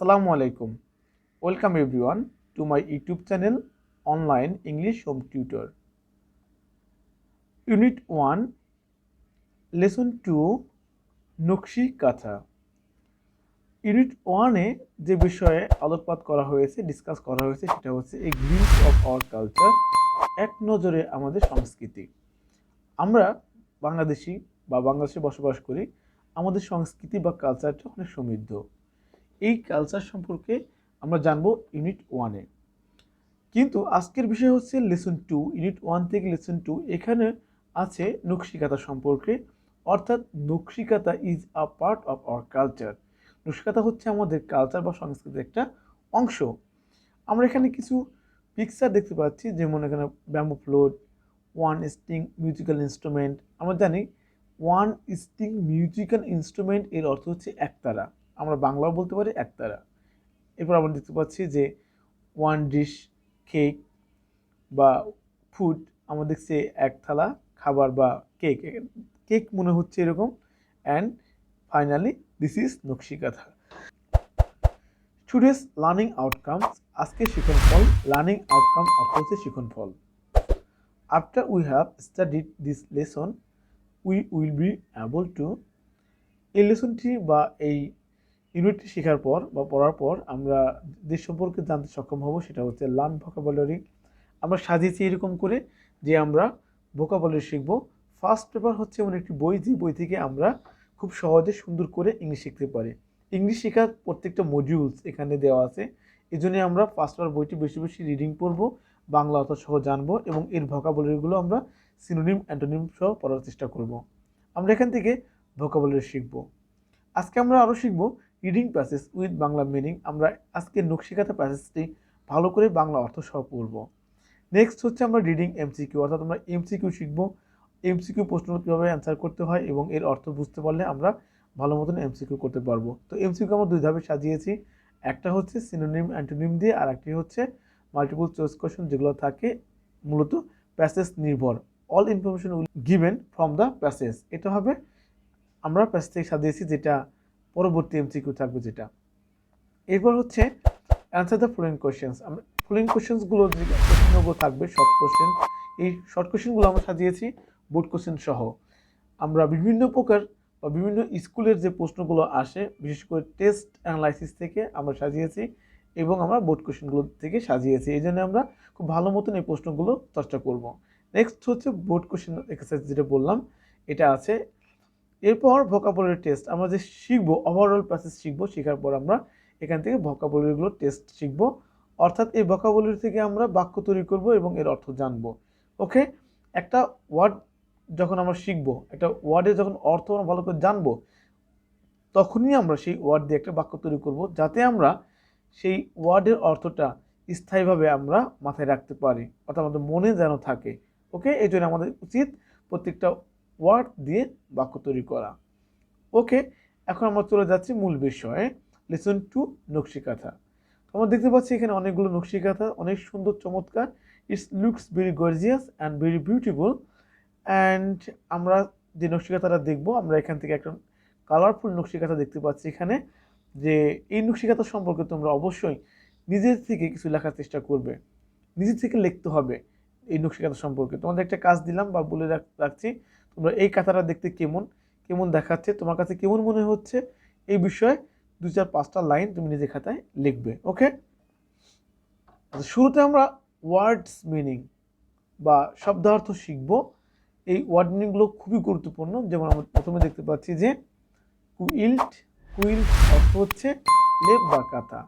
Assalamu alaikum. Welcome everyone to my YouTube channel Online English Home Tutor. Unit 1 Lesson 2 নকশি কাঁথা। Unit 1-এ যে বিষয়ে আলোকপাত করা হয়েছে, ডিসকাস করা হয়েছে সেটা হচ্ছে এ গ্লিম্পস অফ আওয়ার কালচার, এক নজরে আমাদের সংস্কৃতি। আমরা বাংলাদেশি বা বাংলাদেশে বসবাস করি, আমাদের সংস্কৃতি বা কালচারটা অনেক সমৃদ্ধ। এই কালচার সম্পর্কে আমরা জানবো ইউনিট 1-এ। কিন্তু আজকের বিষয় হচ্ছে লেসন 2, ইউনিট 1 থেকে লেসন 2। এখানে আছে নকশিকাঁথা সম্পর্কে, অর্থাৎ Nakshi Kantha is a part of our culture. Nakshi Kantha হচ্ছে আমাদের কালচার বা সংস্কৃতির একটা অংশ। আমরা এখানে কিছু পিকচার দেখতে পাচ্ছি, যেমন এখানে bamboo float, one string musical instrument. আমরা জানি ওয়ান স্ট্রিং মিউজিক্যাল ইনস্ট্রুমেন্ট এর অর্থ হচ্ছে একতারা, আমরা বাংলাও বলতে পারি একতারা। এরপর আমরা দেখতে পাচ্ছি যে ওয়ান ডিশ কেক বা ফুড, আমরা দেখছি এক থালা খাবার বা কেক, কেক মনে হচ্ছে এরকম। And finally this is Nakshikantha. Today's learning outcomes, আজকে শিখন ফল। লার্নিং আউটকাম অর্থ হচ্ছে শিখন ফল। After we have studied this lesson we will be able to, এই লেসনটি বা এই ইউনিটটি শেখার পর বা পড়ার পর আমরা যে সম্পর্কে জানতে সক্ষম হব সেটা হচ্ছে লার্ন ভোকাবুলারি। আমরা সাজিয়েছি এরকম করে যে আমরা ভোকাবুলারি শিখব। ফার্স্ট পেপার হচ্ছে এমন একটি বই, যে বই থেকে আমরা খুব সহজে সুন্দর করে ইংলিশ শিখতে পারি। ইংলিশ শেখার প্রত্যেকটা মডিউলস এখানে দেওয়া আছে। এই জন্য আমরা ফার্স্ট পেপার বইটি বেশি বেশি রিডিং পড়ব, বাংলা অর্থ সহ জানবো এবং এর ভোকাবুলারিগুলো আমরা সিনোনিম অ্যান্টোনিম সহ পড়ার চেষ্টা করব। আমরা এখান থেকে ভোকাবুলারি শিখব। আজকে আমরা আরও শিখব reading passage with Bangla meaning. আমরা আজকে নকশিকাঁথা প্যাসেজটি ভালো করে বাংলা অর্থ সহ পড়ব। নেক্সট হচ্ছে আমরা রিডিং এমসিকিউ, অর্থাৎ আমরা এমসিকিউ শিখব। এমসিকিউ প্রশ্নগুলো কীভাবে অ্যান্সার করতে হয় এবং এর অর্থ বুঝতে পারলে আমরা ভালো মতন এমসিকিউ করতে পারবো। তো এমসিকিউ আমরা দুই ধাপে সাজিয়েছি, একটা হচ্ছে সিনোনিম অ্যান্টোনিম দিয়ে, আর একটি হচ্ছে মাল্টিপল চয়েস কোয়েশ্চন, যেগুলো থাকে মূলত প্যাসেজ নির্ভর। All information will given from the passage, এটা হবে আমরা প্যাসেজ থেকে সাজিয়েছি, যেটা পরবর্তী এমসিকিউ থাকবে যেটা। এরপর হচ্ছে অ্যান্সার দ্য ফলোইং কোয়েশ্চেন্স। আমরা ফলোইং কোয়েশ্চেন্সগুলো যে প্রশ্নগুলো থাকবে শর্ট কোয়েশ্চেন, এই শর্ট কোয়েশ্চেনগুলো আমরা সাজিয়েছি বোর্ড কোয়েশ্চেন সহ। আমরা বিভিন্ন প্রকার বা বিভিন্ন স্কুলের যে প্রশ্নগুলো আসে, বিশেষ করে টেস্ট অ্যানালাইসিস থেকে আমরা সাজিয়েছি এবং আমরা বোর্ড কোয়েশ্চেনগুলো থেকে সাজিয়েছি। এই জন্য আমরা খুব ভালো মতন এই প্রশ্নগুলো চর্চা করব। নেক্সট হচ্ছে বোর্ড কোয়েশ্চেন এক্সারসাইজ, যেটা বললাম এটা আছে। এরপর ভোকাবুলারি টেস্ট, আমরা যে শিখবো ওভারঅল প্যাসেজ শিখবো, শেখার পর আমরা এখান থেকে ভোকাবুলারিগুলো টেস্ট শিখবো, অর্থাৎ এই ভোকাবুলারি থেকে আমরা বাক্য তৈরি করব এবং এর অর্থ জানবো। ওকে, একটা ওয়ার্ড যখন আমরা শিখবো, একটা ওয়ার্ডের যখন অর্থ আমরা ভালো করে জানবো, তখনই আমরা সেই ওয়ার্ড দিয়ে একটা বাক্য তৈরি করব, যাতে আমরা সেই ওয়ার্ডের অর্থটা স্থায়ীভাবে আমরা মাথায় রাখতে পারি, অর্থাৎ আমাদের মনে যেন থাকে। ওকে, এই জন্য আমাদের উচিত প্রত্যেকটা ওয়ার্ড দিয়ে বাক্য তৈরি করা। ওকে, এখন আমরা চলে যাচ্ছি মূল বিষয়ে, লেসন 2 নকশিকাঁথা। আমরা দেখতে পাচ্ছি এখানে অনেকগুলো নকশিকাঁথা, অনেক সুন্দর চমৎকার। It's looks very gorgeous and very beautiful. And আমরা যে নকশিকাঁথাটা দেখবো, আমরা এখান থেকে একটা কালারফুল নকশিকাঁথা দেখতে পাচ্ছি এখানে। যে এই নকশিকাঁথা সম্পর্কে তোমরা অবশ্যই নিজের থেকে কিছু লেখার চেষ্টা করবে, নিজের থেকে লিখতে হবে এই নকশিকাঁথা সম্পর্কে। তোমাদের একটা কাজ দিলাম বা বলে রাখছি, তোমরা এই কাঁথাটা দেখতে কেমন কেমন দেখাচ্ছে, তোমার কাছে কেমন মনে হচ্ছে, এই বিষয়ে 2-4-5টা লাইন তুমি নিজের খাতায় লিখবে। ওকে, শুরুতে আমরা ওয়ার্ডস মিনিং বা শব্দার্থ শিখব। এই ওয়ার্ড মিনিংগুলো খুবই গুরুত্বপূর্ণ। যেমন আমরা প্রথমে দেখতে পাচ্ছি যে কুইল্ট, কুইল্ট অর্থ হচ্ছে লেপ বা কাঁথা।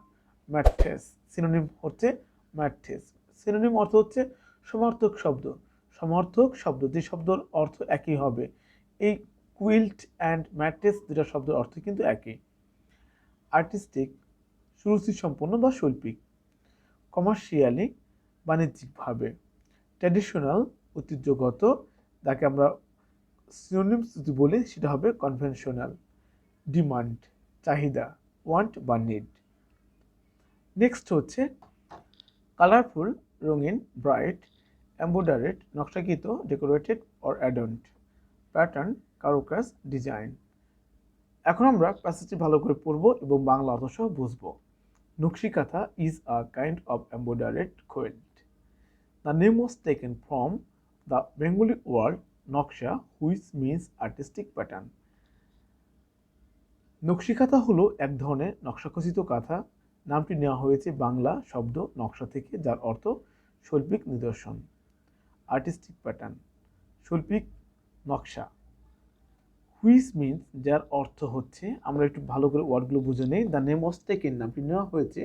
ম্যাট্রেস সিনোনিম হচ্ছে ম্যাট্রেস, সিনোনিম অর্থ হচ্ছে সমার্থক শব্দ। সমার্থক শব্দ, যে শব্দের অর্থ একই হবে। এই কুইল্ট অ্যান্ড ম্যাট্রেস দুটা শব্দের অর্থ কিন্তু একই। আর্টিস্টিক সুরুচিসম্পন্ন বা শৈল্পিক। কমার্শিয়ালি বাণিজ্যিকভাবে। ট্র্যাডিশনাল ঐতিহ্যগত, যাকে আমরা সিনোনিমস যদি বলি সেটা হবে কনভেনশনাল। ডিমান্ড চাহিদা, ওয়ান্ট বা নিড। নেক্সট হচ্ছে কালারফুল রঙিন, ব্রাইট, এম্বয়ডারেড নকশাকৃত, ডেকোরেটেড অর অ্যাডন্ট। প্যাটার্ন কারুকাজ, ডিজাইন। এখন আমরা প্যাসেজটি ভালো করে পড়ব এবং বাংলা অর্থ সহ বুঝবো। Nukshikatha is a kind of embroidered quilt. The name was taken from the Bengali word Naksha, which means artistic pattern. Nakshi Kantha হলো এক ধরনের নকশাখচিত কাঁথা। নামটি নেওয়া হয়েছে বাংলা শব্দ নকশা থেকে, যার অর্থ শৈল্পিক নিদর্শন, আর্টিস্টিক প্যাটার্ন, শৈল্পিক নকশা। হুইচ মিনস, যার অর্থ হচ্ছে, আমরা একটু ভালো করে ওয়ার্ডগুলো বুঝে নেই। দ্য নেম অফ টেকেন, নামটি নেওয়া হয়েছে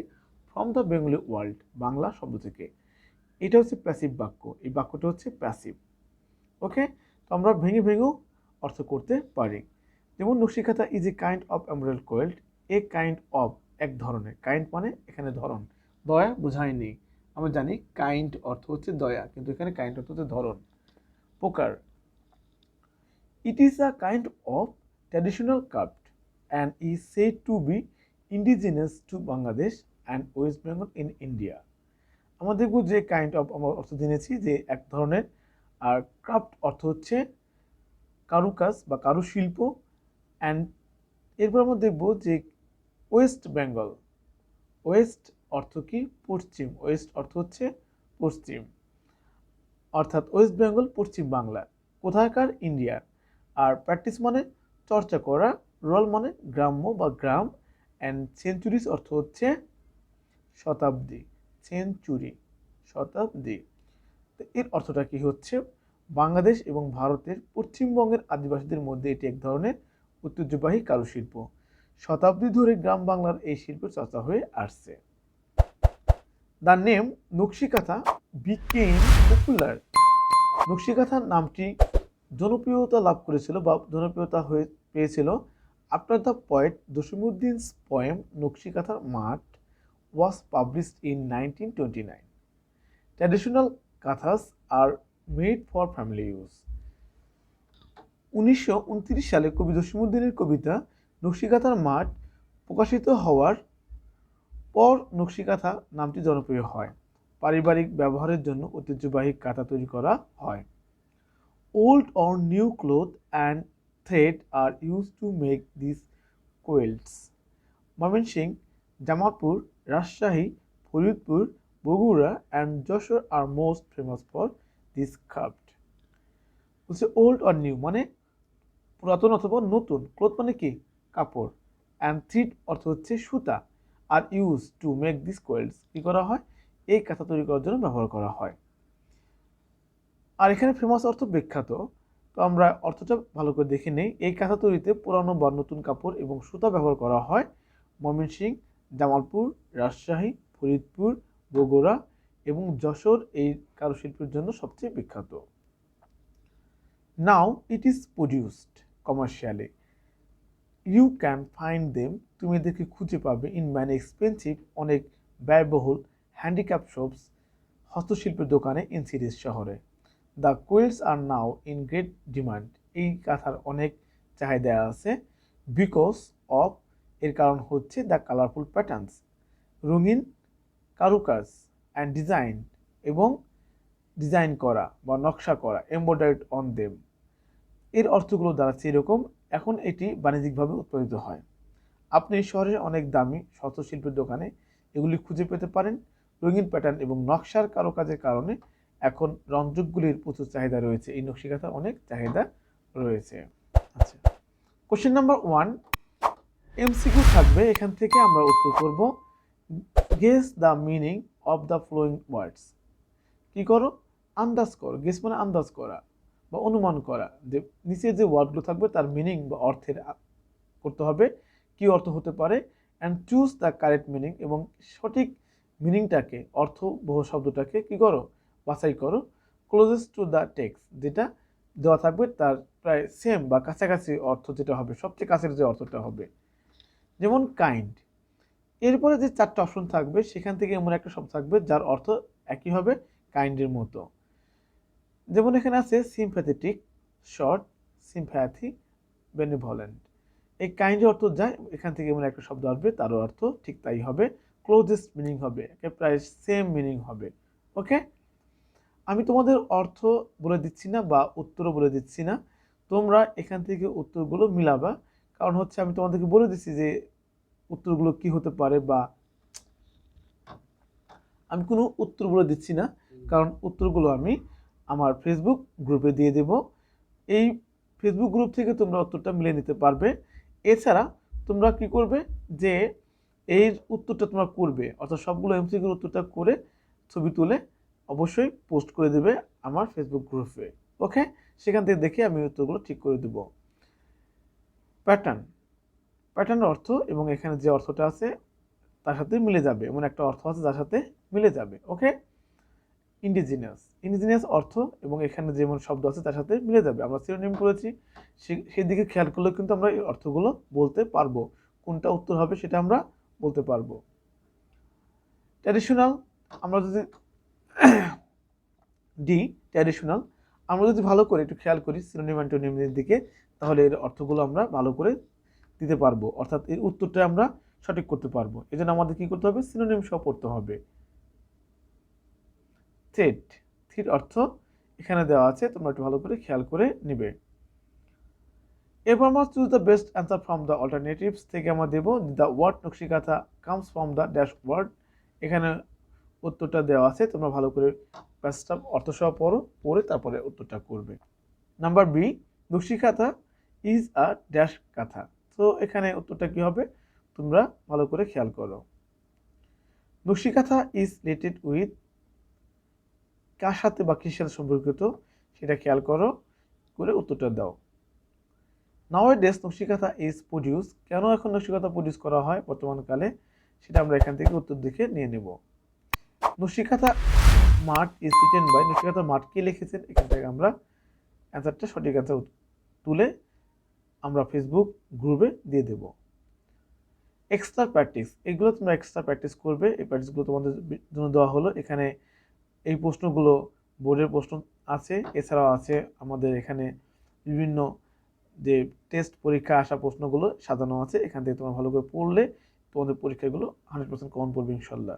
from the Bengali world, Bangla শব্দ থেকে। এটা হচ্ছে প্যাসিভ বাক্য, এই বাক্যটা হচ্ছে প্যাসিভ। ওকে, তো আমরা ভেঙে ভেঙেও অর্থ করতে পারি। যেমন Nakshi Kantha is a kind of embroidery কোয়েল্ট, a kind of এক ধরনের, কাইন্ড মানে এখানে ধরন, দয়া বোঝায়নি। আমরা জানি কাইন্ড অর্থ হচ্ছে দয়া, কিন্তু এখানে কাইন্ড অর্থ হচ্ছে ধরন, প্রকার। It is a kind of traditional craft and is said to be indigenous to Bangladesh and West Bengal in India. আমরা দেখব যে কাইন্ড অফ আমরা অর্থ জেনেছি যে এক ধরনের, আর ক্রাফট অর্থ হচ্ছে কারুকাজ বা কারুশিল্প। অ্যান্ড এরপর আমরা দেখব যে ওয়েস্ট বেঙ্গল, ওয়েস্ট অর্থ কি পশ্চিম, ওয়েস্ট অর্থ হচ্ছে পশ্চিম, অর্থাৎ ওয়েস্ট বেঙ্গল পশ্চিম বাংলা, কোথাকার ইন্ডিয়ার। আর প্র্যাকটিস মানে চর্চা করা, রুরাল মানে গ্রাম্য বা গ্রাম, অ্যান্ড সেঞ্চুরিজ অর্থ হচ্ছে শতাব্দী, সেঞ্চুরি শতাব্দী। তো এর অর্থটা কি হচ্ছে, বাংলাদেশ এবং ভারতের পশ্চিমবঙ্গের আদিবাসীদের মধ্যে এটি এক ধরনের ঐতিহ্যবাহী কারুশিল্প। শতাব্দী ধরে গ্রাম বাংলার এই শিল্পের চর্চা হয়ে আসছে। The name Nakshi Kantha became popular. Nakshi Kantha নামটি জনপ্রিয়তা লাভ করেছিল বা জনপ্রিয়তা হয়ে পেয়েছিল আফটার দ্য পোয়েট জসিমউদ্দিনস পোয়েম নকশিকাঁথার মাঠ was published in 1929. Traditional kathas are made for family use. 1929 সালে কবি জসিমউদ্দিনের কবিতা নকশিকাঁথার মাঠ প্রকাশিত হওয়ার পর নকশিকাঁথা নামটি জনপ্রিয় হয়। পারিবারিক ব্যবহারের জন্য ঐতিহ্যবাহী কাঁথা তৈরি করা হয়। Old or new cloth and thread are used to make these quilts. Mymensingh, Jamalpur, Rajshahi, Faridpur, Bogura and Jashore are most famous for this craft. বলছে ওল্ড আর নিউ মানে পুরাতন অথবা নতুন, ক্লোথ মানে কি কাপড়, অ্যান্ড থ্রিড অর্থ হচ্ছে সুতা, আর ইউজ টু মেক দিস কোয়েল্টস কি করা হয়, এই কাঁথা তৈরি করার জন্য ব্যবহার করা হয়। আর এখানে ফেমাস অর্থ বিখ্যাত। তো আমরা অর্থটা ভালো করে দেখে নেই। এই কাঁথা তৈরিতে পুরানো বা নতুন কাপড় এবং সুতা ব্যবহার করা হয়। ময়মনসিংহ, জামালপুর, রাজশাহী, ফরিদপুর, বগুড়া এবং যশোর এই কারুশিল্পের জন্য সবচেয়ে বিখ্যাত। Now it is produced commercially, you can find them, তুমি এদেরকে খুঁজে পাবে ইন ম্যানি এক্সপেন্সিভ, অনেক ব্যয়বহুল হ্যান্ডিক্রাফট শপস, হস্তশিল্পের দোকানে ইন সিরিজ শহরে। The quilts are now in great demand, এই কাঁথার অনেক চাহিদা আছে। বিকজ অফ, এর কারণ হচ্ছে দ্য কালারফুল প্যাটার্নস, রঙিন কারুকাজ, অ্যান্ড ডিজাইন এবং ডিজাইন করা বা নকশা করা, এমব্রয়ডারিড অন দেম। এর অর্থগুলো দাঁড়াচ্ছে এরকম। এখন এটি বাণিজ্যিকভাবে উৎপাদিত হয়। আপনি শহরের অনেক দামি হস্তশিল্পের দোকানে এগুলি খুঁজে পেতে পারেন। রঙিন প্যাটার্ন এবং নকশার কারুকাজের কারণে এখন রঞ্জকগুলির প্রচুর চাহিদা রয়েছে, এই নকশিকাঁথার অনেক চাহিদা রয়েছে। আচ্ছা, কোশ্চেন নাম্বার 1 এমসিকিউ থাকবে, এখান থেকে আমরা উত্তর করব। Guess the meaning of the following words, কি করো আন্দাজ করো, গেস মানে আন্দাজ করা বা অনুমান করা, যে নিচে যে ওয়ার্ডগুলো থাকবে তার মিনিং বা অর্থের করতে হবে, কি অর্থ হতে পারে। And choose the correct meaning, এবং সঠিক মিনিংটাকে অর্থবহ শব্দটাকে কি করো বাছাই করো। ক্লোজেস্ট টু দ্য টেক্সট, যেটা দেওয়া থাকবে তার প্রায় সেম বা কাছাকাছি অর্থ যেটা হবে, সবচেয়ে কাছের যে অর্থটা হবে। যেমন কাইন্ড, এরপরে যে 4টা অপশন থাকবে সেখান থেকে এমন একটা শব্দ থাকবে যার অর্থ একই হবে কাইন্ডের মতো। যেমন এখানে আছে সিম্প্যাথেটিক, শর্ট, সিম্প্যাথি, বেনিভলেন্ট। এই কাইন্ডের অর্থ যায়, এখান থেকে এমন একটা শব্দ আসবে তারও অর্থ ঠিক তাই হবে, ক্লোজেস্ট মিনিং হবে, প্রায় সেম মিনিং হবে। ওকে, আমি তোমাদের অর্থ বলে দিচ্ছি না বা উত্তরও বলে দিচ্ছি না, তোমরা এখান থেকে উত্তরগুলো মিলাবা। কারণ হচ্ছে আমি তোমাদেরকে বলে দিচ্ছি যে উত্তরগুলো কি হতে পারে বা আমি কোনো উত্তরগুলো দিচ্ছি না, কারণ উত্তরগুলো আমি আমার ফেসবুক গ্রুপে দিয়ে দেব। এই ফেসবুক গ্রুপ থেকে তোমরা উত্তরটা মিলিয়ে নিতে পারবে। এছাড়া তোমরা কি করবে যে এর উত্তরটা তোমরা করবে, অর্থাৎ সবগুলো এমসিকিউর উত্তরটা করে ছবি তুলে অবশ্যই পোস্ট করে দেবে আমার ফেসবুক গ্রুপে। ওকে, সেখান থেকে দেখে আমি উত্তরগুলো ঠিক করে দেব। প্যাটার্নের অর্থ এবং এখানে যে অর্থটা আছে তার সাথে মিলে যাবে, এমন একটা অর্থ আছে যার সাথে মিলে যাবে। ওকে, ইন্ডিজিনিয়াস অর্থ এবং এখানে যেমন শব্দ আছে তার সাথে মিলে যাবে। আমরা সিনোনিম করেছি, সেই দিকে খেয়াল করলে কিন্তু আমরা এই অর্থগুলো বলতে পারবো, কোনটা উত্তর হবে সেটা আমরা বলতে পারবো। ট্র্যাডিশনাল, আমরা যদি ট্র্যাডিশনাল, আমরা যদি ভালো করে একটু খেয়াল করি সিনোনিম অ্যান্টোনিমের দিকে, তাহলে এর অর্থগুলো আমরা ভালো করে দিতে পারবো, অর্থাৎ এর উত্তরটা আমরা সঠিক করতে পারবো। এই জন্য আমাদের কি করতে হবে, সিনোনিম সহ পড়তে হবে। থ্রেড অর্থ এখানে দেওয়া আছে, তোমরা একটু ভালো করে খেয়াল করে নিবে। এরপর আমরা choose the best answer from the alternatives থেকে আমরা দেব the word Nakshikantha comes from the dash word. এখানে উত্তরটা দেওয়া আছে, তোমরা ভালো করে প্যাসটা অর্থসহ পড়ে তারপরে উত্তরটা করবে। Number B, Nakshikantha is a dash kantha. তো এখানে উত্তরটা কি হবে, তোমরা ভালো করে খেয়াল করো। নকশিকাথা ইজ রিলেটেড উইথ, কার সাথে বা কিসের সাথে সম্পর্কিত সেটা খেয়াল করো, করে উত্তরটা দাও। নাওয়াডেজ নকশিকাথা ইজ প্রডিউস, কেন এখন নকশিকাথা প্রডিউস করা হয় বর্তমানকালে, সেটা আমরা এখান থেকে উত্তর দিকে নিয়ে নেব। নকশিকাথা মাঠ ইজ রিটেন বাই, নকশিকাথা মাঠ কে লিখেছেন, এখান থেকে আমরা অ্যান্সারটা সঠিক অ্যান্সার তুলে আমরা ফেসবুক গ্রুপে দিয়ে দেব। এক্সট্রা প্র্যাকটিস, এগুলো তোমরা এক্সট্রা প্র্যাকটিস করবে, এই প্র্যাকটিসগুলো তোমাদের জন্য দেওয়া হলো। এখানে এই প্রশ্নগুলো বোর্ডের প্রশ্ন আছে, এছাড়াও আছে আমাদের এখানে বিভিন্ন যে টেস্ট পরীক্ষা আসা প্রশ্নগুলো সাজানো আছে, এখান থেকে তোমরা ভালো করে পড়লে তোমাদের পরীক্ষাগুলো 100% কমন পড়বে ইনশাল্লাহ।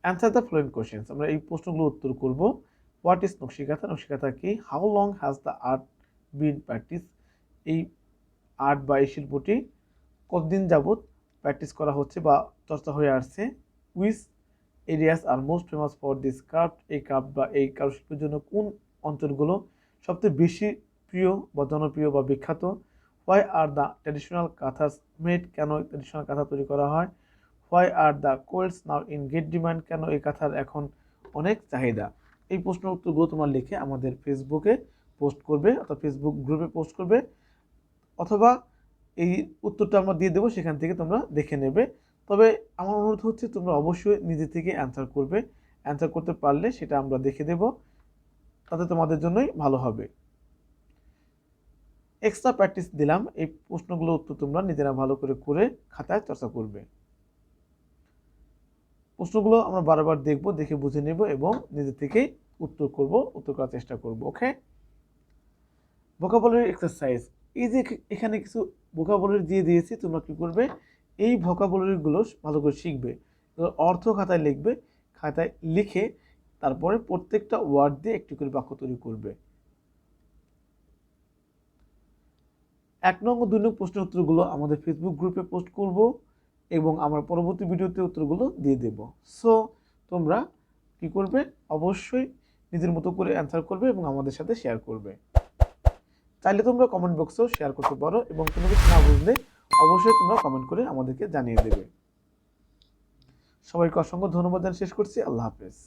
অ্যান্সার দ্য ফলোইং কোশ্চেন্স, আমরা এই প্রশ্নগুলো উত্তর করব। হোয়াট ইজ নকশিকাথা, নকশিকাথা কি? How long has the art bin practice, এই আর্ট বা এই শিল্পটি কতদিন যাবত প্র্যাকটিস করা হচ্ছে বা চর্চা হয়ে আসছে? Which areas R most famous for this craft, এই ক্রাফট বা এই কারুশিল্পের জন্য কোন অঞ্চলগুলো সবচেয়ে বেশি প্রিয় বা জনপ্রিয় বা বিখ্যাত? Why are the traditional kanthas made, কেন ট্র্যাডিশনাল কাঁথা তৈরি করা হয়? Why are the quilts now in great demand, কেন এই কাঁথার এখন অনেক চাহিদা? এই প্রশ্নের উত্তরগুলো তোমরা লিখে আমাদের ফেসবুকে পোস্ট করবে, অর্থাৎ ফেসবুক গ্রুপে পোস্ট করবে, অথবা এই উত্তরটা আমরা দিয়ে দেবো, সেখান থেকে তোমরা দেখে নেবে। তবে আমার অনুরোধ হচ্ছে তোমরা অবশ্যই নিজে থেকে অ্যান্সার করবে, অ্যান্সার করতে পারলে সেটা আমরা দেখে দেব, তাতে তোমাদের জন্যই ভালো হবে। এক্সট্রা প্র্যাকটিস দিলাম, এই প্রশ্নগুলোর উত্তর তোমরা নিজেরা ভালো করে খাতায় চর্চা করবে। প্রশ্নগুলো আমরা বারবার দেখব, দেখে বুঝে নেব এবং নিজে থেকেই উত্তর করার চেষ্টা করব। ওকে, ভোকাবুলারি এক্সারসাইজ, এই যে এখানে কিছু ভোকাবুলারি দিয়ে দিয়েছি, তোমরা কি করবে, এই ভোকাবুলারিগুলো ভালো করে শিখবে, অর্থ খাতায় লিখবে, খাতায় লিখে তারপরে প্রত্যেকটা ওয়ার্ড দিয়ে একটি করে বাক্য তৈরি করবে। 1 নং ও 2 নং প্রশ্নের উত্তরগুলো আমাদের ফেসবুক গ্রুপে পোস্ট করব এবং আমার পরবর্তী ভিডিওতে উত্তরগুলো দিয়ে দেব। সো তোমরা কি করবে, অবশ্যই নিজের মতো করে অ্যান্সার করবে এবং আমাদের সাথে শেয়ার করবে। চাইলে তোমরা কমেন্ট বক্সেও শেয়ার করতে পারো এবং কোনো কিছু না বুঝলে অবশ্যই তোমরা কমেন্ট করে আমাদেরকে জানিয়ে দেবে। সবাইকে অসংখ্য ধন্যবাদ জানিয়ে শেষ করছি। আল্লাহ হাফেজ।